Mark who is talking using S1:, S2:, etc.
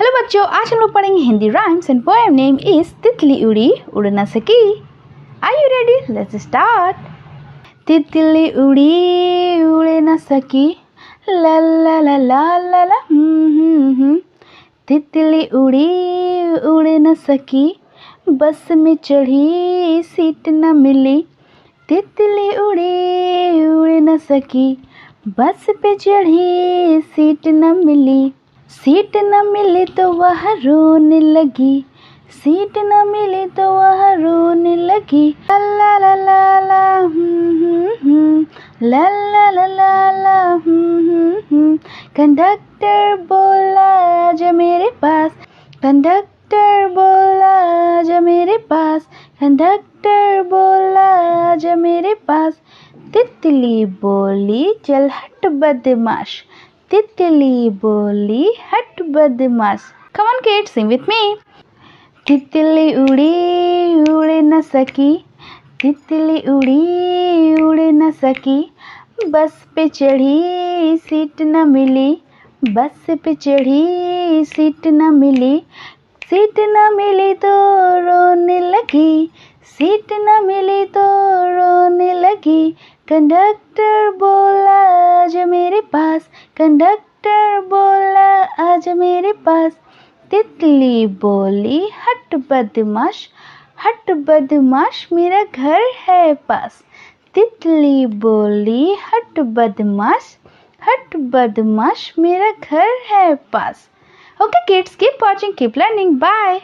S1: Hello बच्चों, आज हम लोग पढ़ेंगे Hindi rhymes and poem name is तितली उड़ी उड़ न सकी। Are you ready? Let's start. तितली उड़ी उड़ न सकी, ला ला ला ला ला ला तितली उड़ी उड़ न सकी, बस में चढ़ी सीट न मिली। तितली उड़ी उड़ न सकी, बस पे चढ़ी सीट न मिली। सीट न मिली तो वह रोने लगी, सीट न मिली तो वह रोने लगी। ला ला ला ला ला ला ला ला ला ला कंडक्टर बोला आजा मेरे पास, कंडक्टर बोला आजा मेरे पास, कंडक्टर बोला आजा मेरे पास। तितली बोली चल हट बदमाश, तितली बोली हट बदमाश। Come on kids, sing with me. तितली उड़ी उड़ न सकी, तितली उड़ी उड़ न सकी, बस पे चढ़ी सीट न मिली, बस पे चढ़ी सीट न मिली। सीट न मिली तो रोने लगी, सीट न मिली तो रोने लगी। कंडक्टर बोला आजा मेरे पास, कंडक्टर बोला आजा मेरे पास। तितली बोली हट बदमाश, हट बदमाश मेरा घर है पास। तितली बोली हट बदमाश, हट बदमाश मेरा घर है पास। Okay kids, keep watching, keep learning. Bye.